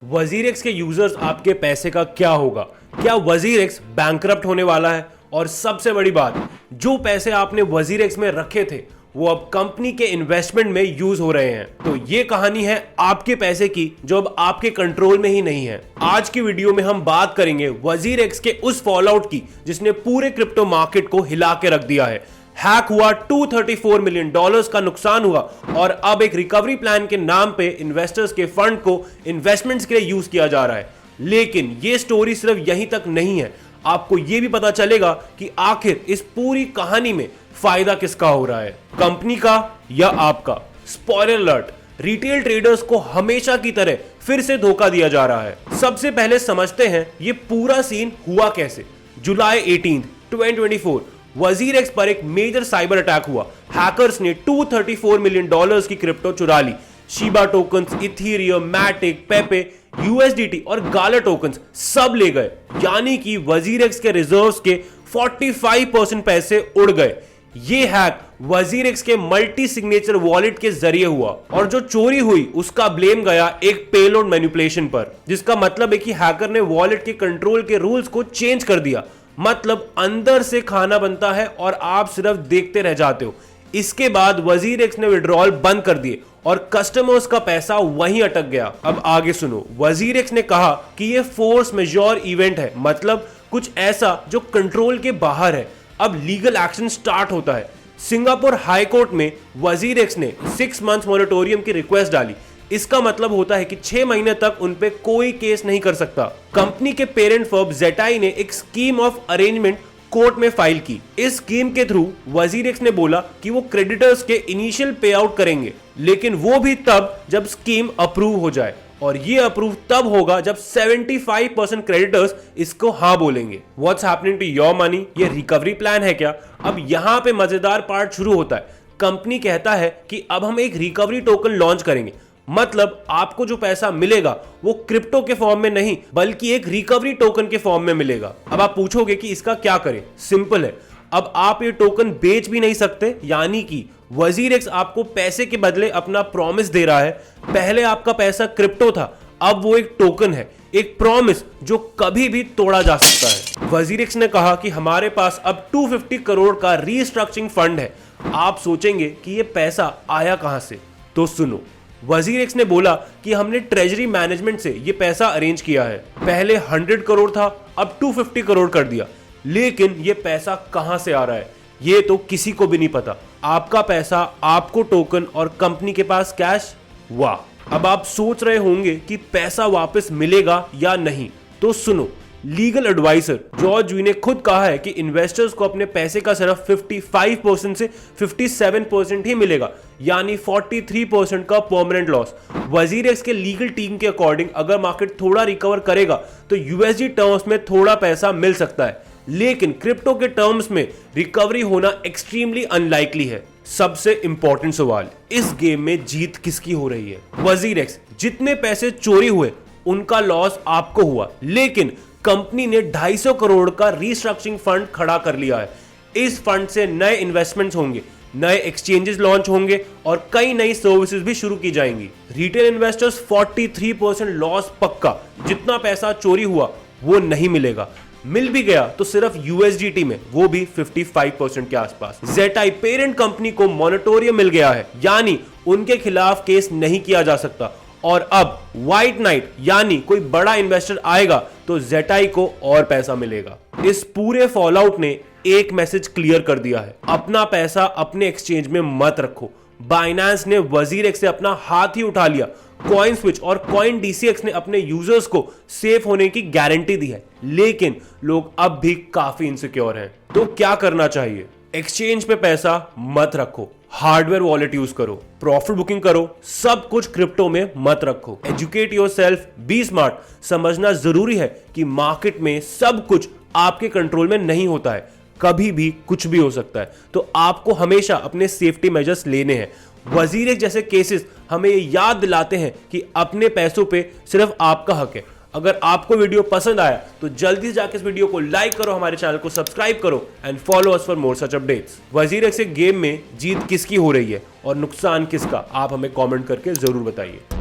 WazirX के users आपके पैसे का क्या होगा? क्या वजीरेक्स बैंकरप्ट होने वाला है? और सबसे बड़ी बात, जो पैसे आपने वजीरेक्स में रखे थे वो अब कंपनी के इन्वेस्टमेंट में यूज हो रहे हैं। तो ये कहानी है आपके पैसे की जो अब आपके कंट्रोल में ही नहीं है। आज की वीडियो में हम बात करेंगे वजीरेक्स के उस फॉलआउट की जिसने पूरे क्रिप्टो मार्केट को हिला के रख दिया है। हैक हुआ, $234 मिलियन का नुकसान हुआ और अब एक रिकवरी प्लान के नाम पे इन्वेस्टर्स के फंड को इन्वेस्टमेंट्स के लिए यूज किया जा रहा है। लेकिन ये स्टोरी सिर्फ यहीं तक नहीं है, आपको ये भी पता चलेगा कि आखिर इस पूरी कहानी में फायदा किसका हो रहा है, कंपनी का या आपका। स्पॉइलर अलर्ट, रिटेल ट्रेडर्स को हमेशा की तरह फिर से धोखा दिया जा रहा है। सबसे पहले समझते हैं ये पूरा सीन हुआ कैसे। जुलाई 18, 2024 वजीरेक्स पर एक मेजर साइबर अटैक हुआ। हैकर्स ने $234 मिलियन की क्रिप्टो चुरा ली। शीबा टोकन्स, इथेरियम, मैटिक, पेपे, USDT और गाला टोकन्स सब ले गए। यानी कि वजीरेक्स के रिजर्व्स के 45% पैसे उड़ गए। ये हैक वजीरेक्स के मल्टी सिग्नेचर वॉलेट के जरिए हुआ और जो चोरी हुई उसका ब्लेम गया एक पेलोड मैनिपुलेशन पर, जिसका मतलब है कि हैकर ने वॉलेट के कंट्रोल के रूल्स को चेंज कर दिया। मतलब अंदर से खाना बनता है और आप सिर्फ देखते रह जाते हो। इसके बाद वजीरेक्स ने विड्रॉल बंद कर दिए और कस्टमर्स का पैसा वहीं अटक गया। अब आगे सुनो, वजीरेक्स ने कहा कि यह फोर्स मेजॉर इवेंट है, मतलब कुछ ऐसा जो कंट्रोल के बाहर है। अब लीगल एक्शन स्टार्ट होता है। सिंगापुर हाई कोर्ट में वजीरेक्स ने 6 मंथ्स मॉरेटोरियम की रिक्वेस्ट डाली। इसका मतलब होता है कि 6 महीने तक उन पे कोई केस नहीं कर सकता। कंपनी के पेरेंट फर्म जेटाई ने एक स्कीम ऑफ अरेंजमेंट कोर्ट में फाइल की। इस स्कीम के थ्रू वजीरेक्स ने बोला कि वो क्रेडिटर्स के इनिशियल पे आउट करेंगे, लेकिन वो भी तब जब स्कीम अप्रूव हो जाए। और ये अप्रूव तब होगा जब 75% क्रेडिटर्स इसको हाँ बोलेंगे। What's happening to your money? ये रिकवरी प्लान है क्या? अब यहाँ पे मजेदार पार्ट शुरू होता है। कंपनी कहता है कि अब हम एक रिकवरी टोकन लॉन्च करेंगे। मतलब आपको जो पैसा मिलेगा वो क्रिप्टो के फॉर्म में नहीं बल्कि एक रिकवरी टोकन के फॉर्म में मिलेगा। अब आप पूछोगे कि इसका क्या करें? सिंपल है, अब आप ये टोकन बेच भी नहीं सकते। यानी कि वजीरेक्स आपको पैसे के बदले अपना प्रॉमिस दे रहा है। पहले आपका पैसा क्रिप्टो था, अब वो एक टोकन है, एक प्रॉमिस जो कभी भी तोड़ा जा सकता है। वजीरेक्स ने कहा कि हमारे पास अब 250 करोड़ का रीस्ट्रक्चरिंग फंड है। आप सोचेंगे कि ये पैसा आया कहां से? तो सुनो, वजीरेक्स ने बोला कि हमने ट्रेजरी मैनेजमेंट से ये पैसा अरेंज किया है। पहले 100 करोड़ था, अब 250 करोड़ कर दिया। लेकिन ये पैसा कहां से आ रहा है ये तो किसी को भी नहीं पता। आपका पैसा, आपको टोकन और कंपनी के पास कैश। वाह! अब आप सोच रहे होंगे कि पैसा वापस मिलेगा या नहीं। तो सुनो, लीगल एडवाइजर जॉर्ज वी ने खुद कहा है कि इन्वेस्टर्स को अपने पैसे का सिर्फ 55% से 57% ही मिलेगा, यानी 43% का परमानेंट लॉस। वजीरेक्स के लीगल टीम के अकॉर्डिंग अगर मार्केट थोड़ा रिकवर करेगा तो USD टर्म्स में थोड़ा पैसा मिल सकता है, लेकिन क्रिप्टो के टर्म्स में रिकवरी होना एक्सट्रीमली अनलाइकली है। सबसे इंपॉर्टेंट सवाल, इस गेम में जीत किसकी हो रही है? वजीरेक्स, जितने पैसे चोरी हुए उनका लॉस आपको हुआ, लेकिन कंपनी ने 250 करोड़ का रीस्ट्रक्चरिंग फंड खड़ा कर लिया है। इस फंड से नए इन्वेस्टमेंट्स होंगे, नए एक्सचेंजेस लॉन्च होंगे और कई नई सर्विसेज भी शुरू की जाएंगी। रिटेल इन्वेस्टर्स 43% लॉस पक्का। जितना पैसा चोरी हुआ वो नहीं मिलेगा, मिल भी गया तो सिर्फ USDT में, वो भी 55% के आसपास। जेटाई पेरेंट कंपनी को मॉरेटोरियम मिल गया है, यानी उनके खिलाफ केस नहीं किया जा सकता। और अब व्हाइट नाइट यानी कोई बड़ा इन्वेस्टर आएगा तो जेटाई को और पैसा मिलेगा। इस पूरे फॉलआउट ने एक मैसेज क्लियर कर दिया है, अपना पैसा अपने एक्सचेंज में मत रखो। बाइनेंस ने वजीरेक्स से अपना हाथ ही उठा लिया। कॉइन स्विच और कॉइन DCX ने अपने यूजर्स को सेफ होने की गारंटी दी है, लेकिन लोग अब भी काफी इनसिक्योर हैं। तो क्या करना चाहिए? एक्सचेंज पे पैसा मत रखो, हार्डवेयर वॉलेट यूज करो, प्रॉफिट बुकिंग करो, सब कुछ क्रिप्टो में मत रखो। Educate yourself, be smart. समझना जरूरी है कि मार्केट में सब कुछ आपके कंट्रोल में नहीं होता है, कभी भी कुछ भी हो सकता है। तो आपको हमेशा अपने सेफ्टी मेजर्स लेने हैं। वजीरेक्स जैसे केसेस हमें ये याद दिलाते हैं कि अपने पैसों पे सिर्फ आपका हक है। अगर आपको वीडियो पसंद आया तो जल्दी से जाकर इस वीडियो को लाइक करो, हमारे चैनल को सब्सक्राइब करो and follow us for more such updates. WazirX के गेम में जीत किसकी हो रही है और नुकसान किसका, आप हमें कमेंट करके जरूर बताइए।